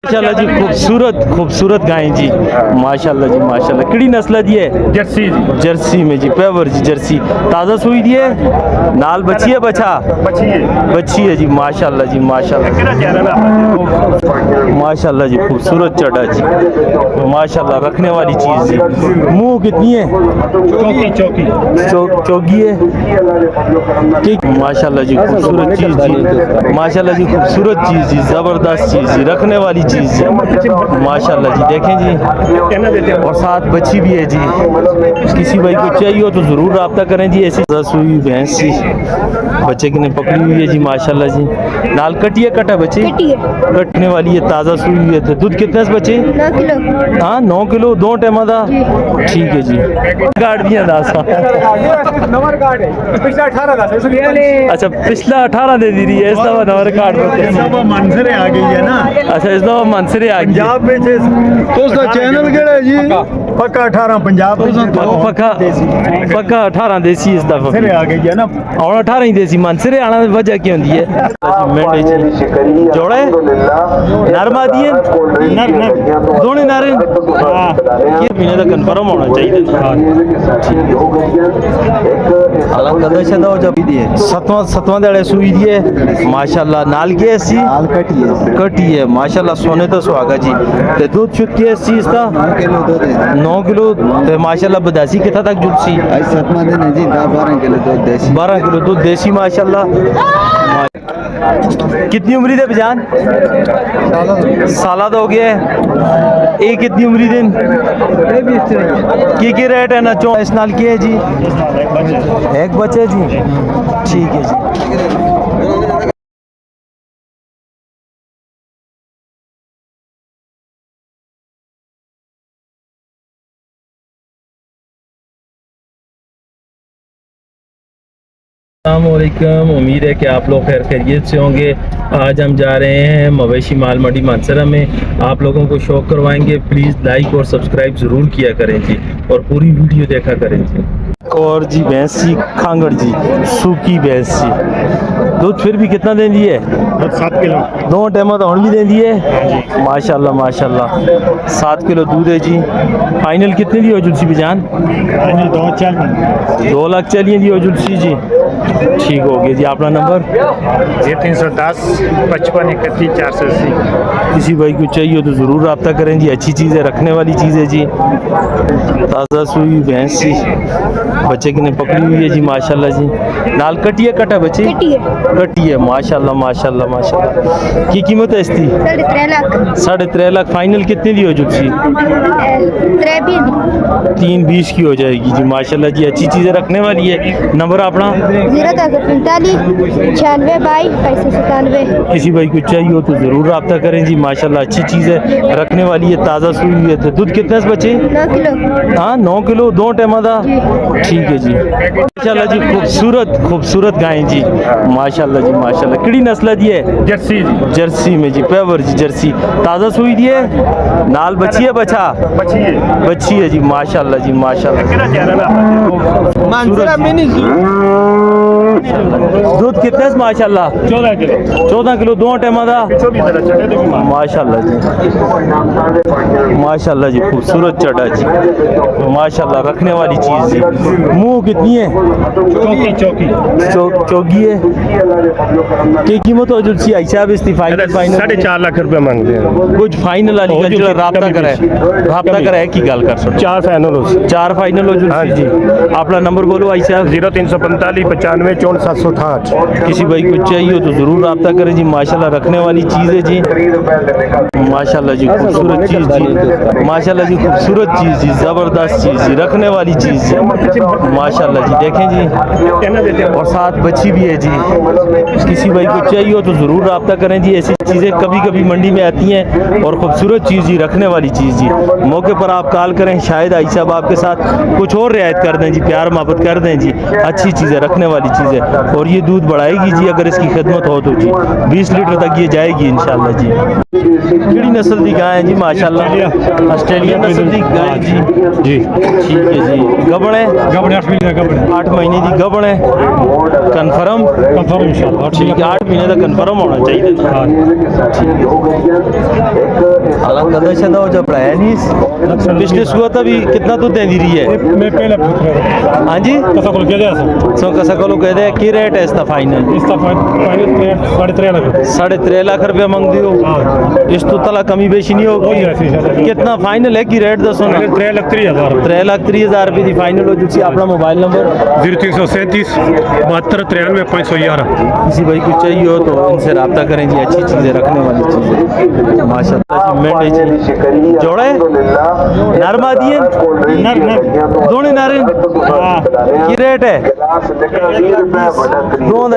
माशाल्लाह जी, खूबसूरत खूबसूरत गाय जी, माशाल्लाह जी माशाल्लाह। किड़ी नस्ल दी है? जर्सी जी, जर्सी में जी, पेवर जी जर्सी। ताज़ा सूई दी है? नाल बच्ची है बच्चा? बच्ची है जी, माशाल्लाह जी माशाल्लाह। माशाल्लाह जी, खूबसूरत चढ़ा जी, माशाल्लाह। रखने वाली चीज़ जी। मुँह कितनी है? चौकी है। ठीक, माशाल्लाह जी, खूबसूरत चीज़ जी, माशाल्लाह जी, खूबसूरत चीज़ जी, ज़बरदस्त चीज़ जी, रखने वाली चीज़ जी, माशाल्लाह जी। देखें जी, और साथ बच्ची भी है जी। किसी भाई को चाहिए हो तो ज़रूर रब्ता करें जी। ऐसी सुई भैंस जी, बच्चे की ने पकड़ी हुई है जी, माशाल्लाह जी। नाल कटी है, कटा बच्चे कटने वाली है, ताज़ा सुई हुई है। तो दूध कितने से बच्चे? 9 किलो। हाँ, 9 किलो, 2 टाइम दा। ठीक है जी। गार्ड भी है दासा। अच्छा, पिछला 18 दे दी रही है, इस दफा नंबर कार्ड मंजरे आ गई है ना अच्छा, इस दफा मनसरे आ गई। पंजाब में दोस्तों चैनल केड़ा है जी? पक्का 18 पंजाब में पक्का 18 देसी इस दफा मंजरे आ गई है ना। और 18 ही देसी मनसरे आना वजह की होती है? जोड़े नरमा दिए दोनों नारे ये महीने तक कंफर्म होना चाहिए। सतवां दड़े सुई दी है, माशाल्लाह। नाल की ऐसी कटी है, माशाल्लाह। सोने तो सुहागा जी। ते दूध शुद्ध की ऐसी इसका 9 किलो ते माशाल्लाह। बदासी कितना तक जुट सी? 12 किलो दूध देसी, माशाल्लाह। कितनी उम्र है बजान? साला तो हो गया है। एक कितनी उम्र दिन की रेट है ना? इस नाल की है जी? एक बच्चे जी, ठीक है जी। अस्सलामुअलैकुम, उम्मीद है कि आप लोग खैर खैरियत से होंगे। आज हम जा रहे हैं मवेशी माल मंडी मानसरा में। आप लोगों को शौक करवाएंगे। प्लीज़ लाइक और सब्सक्राइब ज़रूर किया करें जी, और पूरी वीडियो देखा करें जी। और जी भैंस जी, खांगड़ जी, सूखी भैंस जी। दूध फिर भी कितना देती है? 7 किलो। 2 टाइम तो हम भी देती है, माशाल्लाह माशाल्लाह। 7 किलो दूध है जी। फाइनल कितने दी हो जुलसी बजान? 2 लाख चलिए दी हो जुलसी जी। ठीक हो गया जी। अपना नंबर 310 55 31 480। किसी भाई को चाहिए हो तो ज़रूर रब्ता करें जी। अच्छी चीज़ है, रखने वाली चीज़ है जी। ताज़ा सुई भैंस जी, बच्चे की ने पकड़ी हुई है जी, माशाल्लाह जी। नाल कटी है, कटा बच्चे कटी है, माशाल्लाह माशाल्लाह माशाल्लाह। की कीमत है इसकी? 3.5 लाख। 3.5 लाख। फाइनल कितने दी हो जुटसी? 3.20 की हो जाएगी जी, माशाल्लाह जी। अच्छी चीज़ें रखने वाली है। नंबर अपना 045 96 22 597। किसी भाई को चाहिए हो तो ज़रूर रब्ता करें जी, माशाल्लाह। अच्छी चीज़ है, रखने वाली है, ताज़ा सुई हुई है। तो दूध कितने से बचे? 9 किलो। हाँ, 9 किलो, 2 टाइम दा। ठीक है जी, माशाल्लाह जी। खूबसूरत खूबसूरत गाय जी, माशाल्लाह जी माशाल्लाह। किड़ी नस्ल दी है? जर्सी जी, जर्सी में जी, पेवर जी जर्सी। ताज़ा सुई दी है? नाल बच्ची है बच्चा? बच्ची है जी, माशाल्लाह जी माशाल्लाह। दूध कितने से माशाल्लाह? 14 किलो। 14 किलो, 2 टाइम दा। माशाल्लाह जी माशाल्लाह जी, खूबसूरत चढ़ा जी, माशाल्लाह। रखने वाली चीज़ जी। मुँह कितनी है? चौकी है। की कीमत हो जुलसी आई साहब इसकी? फाइनल 4.5 लाख रुपए मांगते हैं। कुछ फाइनल वाली गल जो रब्ता करे की गल कर सकते? 4 फाइनल हो। 4 फाइनल हो जुलसी जी। अपना नंबर बोलो आई साहब। 0345 95 64 768। किसी भाई को चाहिए हो तो ज़रूर रब्ता करें जी, माशाल्लाह। रखने वाली चीज़ है जी, माशाल्लाह जी। खूबसूरत चीज़ जी, माशाल्लाह जी। खूबसूरत चीज़ जी, ज़बरदस्त चीज़ जी, रखने वाली चीज़ जी, माशाल्लाह जी। देखें जी, और साथ बच्ची भी है जी। किसी भाई को चाहिए हो तो ज़रूर रब्ता करें जी। ऐसी चीज़ें कभी कभी मंडी में आती हैं, और खूबसूरत चीज़ जी, रखने वाली चीज़ जी। मौके पर आप कॉल करें, शायद आई साहब आपके साथ कुछ और रियायत कर दें जी, प्यार मोहब्बत कर दें जी। अच्छी चीज़ें, रखने वाली चीज़। चीज़ है और ये दूध बढ़ाएगी जी अगर इसकी खिदमत हो तो जी 20 लीटर तक ये जाएगी इंशाल्लाह जी। केड़ी नस्ल की गाय है जी माशाल्लाह? ऑस्ट्रेलिया नस्ल की गाय जी। जी ठीक है जी। गबड़ है? गबड़े 8 महीने गबड़े 8 महीने की गबड़ है। कन्फर्म? कंफर्म इंशाल्लाह ठीक है 8 महीने तक कन्फर्म होना चाहिए। कदा शदा हो जब पढ़ाया नहीं पिछले सुआ था भी कितना दूध दे रही है? मैं पहले पूछ रहा हाँ जी कसा को क्या जाए सो कसा कलो कह दे की रेट है इसका फाइनल? इसका फाइनल 3.5 लाख 3.5 लाख रुपया मंग दियो। इस तो तला कमी बेशी नहीं होगी। कितना फाइनल है की रेट दसो ना? 3,30,000 3,30,000 रुपये की फाइनल हो चुकी। अपना मोबाइल नंबर 0337 72 93 511। किसी भाई को चाहिए हो तो इनसे रब्ता करें जी। अच्छी चीज़ें रखने वाली चीज़ें माशाल्लाह जी। मेंढे जी जोड़े नरमा दिए दोनों नारे की रेट है?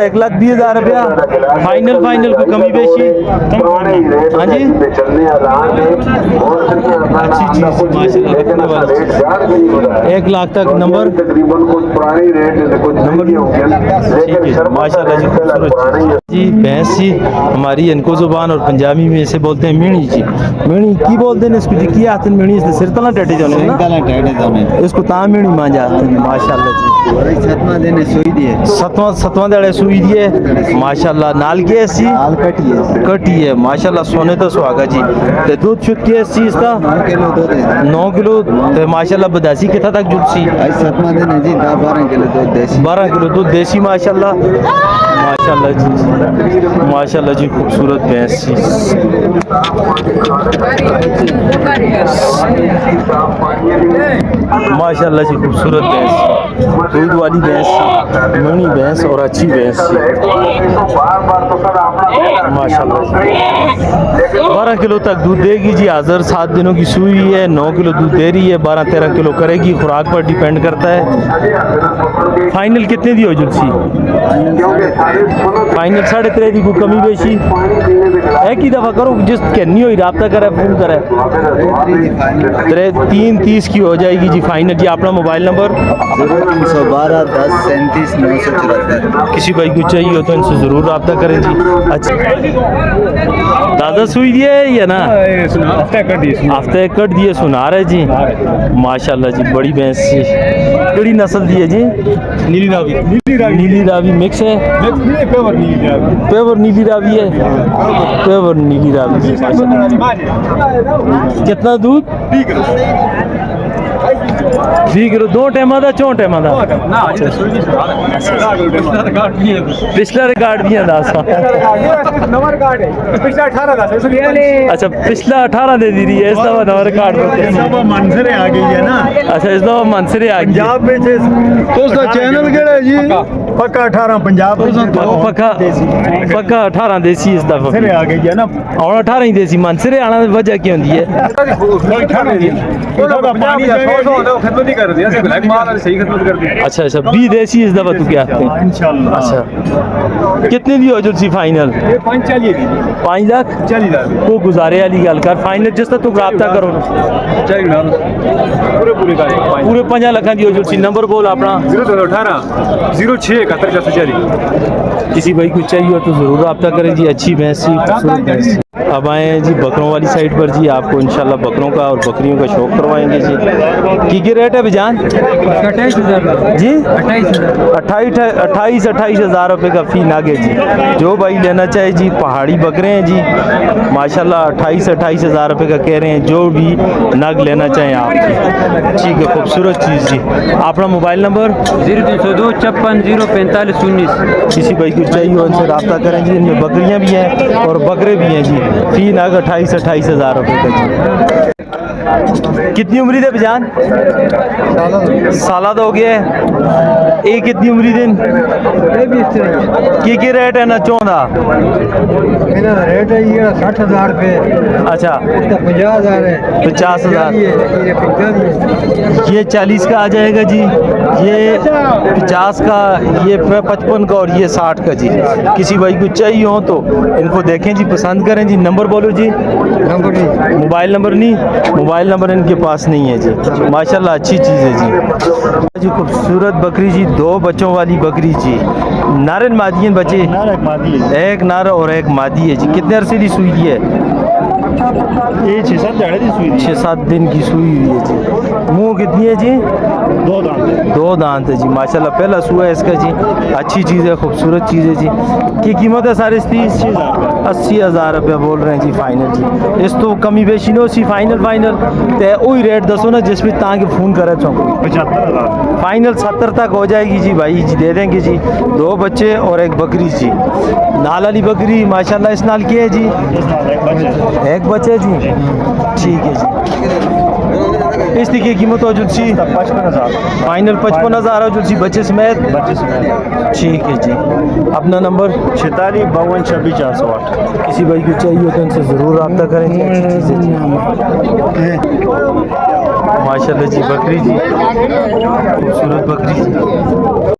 1,20,000 रुपया फाइनल। फाइनल को कमी बेशी हाँ जी अच्छी चीज़ माशाल्लाह रखने वाली चीज़। 1 लाख तक नंबर ठीक है माशाल्लाह जी। खूबसूरत जी भैंस जी हमारी इनको जुबान और पंजाबी में इसे बोलते हैं मीणी जी। मीणी की बोलते हैं इसको जी? की आते हैं मीणी? इससे सिर तला टेटे जाने ना इसको ता मीणी मान जाते हैं माशाल्लाह जी। सतवां दड़े सुई दिए माशाल्लाह। नाल की ऐसी कटी है माशाल्लाह। सोने तो सुहागा जी। ते दूध शुद्ध की ऐसी इसका 9 किलो ते माशाल्लाह। बदासी कितना तक जुड़सी? 12 किलो दूध देसी माशाल्लाह। माशाल्लाह जी माशाल्लाह जी। खूबसूरत भैंस जी माशाल्लाह जी। खूबसूरत भैंस दूध वाली भैंस मणी भैंस और अच्छी भैंस माशाल्लाह। 12 किलो तक दूध देगी जी। हाजिर 7 दिनों की सुई है। 9 किलो दूध दे रही है। 12-13 किलो करेगी। खुराक पर डिपेंड करता है। फाइनल कितने दी हो जुलसी? फाइनल 3.5 की कमी बेशी है की दफ़ा करो जिस कहनी हुई रब्ता करे फ़ोन करे 3:30 की हो जाएगी जी फाइनल जी। अपना मोबाइल नंबर 0312 10 37 974। किसी भाई को चाहिए हो तो इनसे ज़रूर रब्ता करें जी। अच्छा दादा सुई दिए या ना? हफ्ते कट दिए सुनार है जी माशाल्लाह जी। बड़ी भैंस जी कड़ी नस्ल दी है जी? नीली रावी मिक्स है। पेवर नीली रावी है। पेवर नीली रावी कितना दूध? 20 किलो। 2 टाइम का 4 टाइम का पिछला रिकॉर्ड भी है 10 अच्छा पिछला 18 दे दी रही है। इस दफा नवा रिकॉर्ड मंजरे आ गई है ना। अच्छा इस दफा मंसरे आ गई पंजाब में दोस्तों चैनल केड़ा है जी? पक्का 18 पंजाब पक्का 18 देसी इस दफा मंजरे आ गई है ना। और 18 ही देसी मंसरे आना वजह क्या होती है? अच्छा अच्छा 20 देसी इस दफा तू क्या इंशाल्लाह। अच्छा कितने दी हो जुलसी फाइनल? 5 लाख को गुजारे वाली गल कर। फाइनल जिस तक तू रब्ता करो पूरे 5 लाख दी हो जुलसी। नंबर बोल अपना 0218 06 71 किसी भाई को चाहिए हो तो ज़रूर रब्ता करें जी। अच्छी भैंस जी खूबसूरत भैंस। अब आए हैं जी बकरों वाली साइड पर जी। आपको इंशाल्लाह बकरों का और बकरियों का शौक करवाएंगे जी। की रेट है बिजान जी? 28,000 रुपये का फी नागे जी। जो भाई लेना चाहे जी पहाड़ी बकरे हैं जी माशाल्लाह। 28,000 रुपये का कह रहे हैं जो भी नग लेना चाहें आप जी। ठीक है खूबसूरत चीज़ जी। अपना मोबाइल नंबर 0302 56 045 19। किसी भाई को चाहिए उनसे रब्ता करें जी। इनमें बकरियाँ भी हैं और बकरे भी हैं जी। फी नाग 28,000 रुपये का जी। कितनी उम्र है बिजान? साला तो हो गया है। एक कितनी उम्र दिन की रेट है ना? 14 रेट है ये 60,000 रुपये। अच्छा 50,000 है। 50,000 ये 40 का आ जाएगा जी। ये 50 का, ये 55 का और ये 60 का जी। किसी भाई को चाहिए हो तो इनको देखें जी पसंद करें जी। नंबर बोलो जी। नंबर नहीं मोबाइल नंबर नहीं? मोबाइल नंबर इनके पास नहीं है जी माशाल्लाह। अच्छी चीज़ है जी। जी खूबसूरत बकरी जी 2 बच्चों वाली बकरी जी नारन मादी हैं बच्चे, नारा एक मादी है एक नार और एक मादी है जी। कितने अरसे की सुई है? ये 6-7 दिहाड़े की सुई 6-7 दिन की सुई हुई है जी। मुंह कितनी है जी? 2 दांत है 2 दांत है जी माशाल्लाह। पहला सुआ है इसका जी, अच्छी चीज़ है, खूबसूरत चीज़ है जी। की कीमत है सारे इसकी? 80,000 रुपये बोल रहे हैं जी फाइनल जी। इस तो कमी बेशी नो सी फाइनल ते वही रेट दसो ना जिस भी ताकि फ़ोन करे चौंको। 75,000 फाइनल 70 तक हो जाएगी जी भाई जी, दे देंगे जी। 2 बच्चे और एक बकरी जी। नाल वाली बकरी माशाल्लाह इस नाल की है जी? एक बच्चे जी, ठीक है जी। इसकी की कीमत हो जुलसी? 55,000 फाइनल 55,000 हो जुलसी बच्चे समेत, 25 में ठीक है जी। अपना नंबर 46 52 26 408 किसी भाई को चाहिए हो तो इनसे ज़रूर रब्ता करें जी। अच्छी चीज़ है जी माशाल्लाह जी। बकरी जी, खूबसूरत बकरी जी।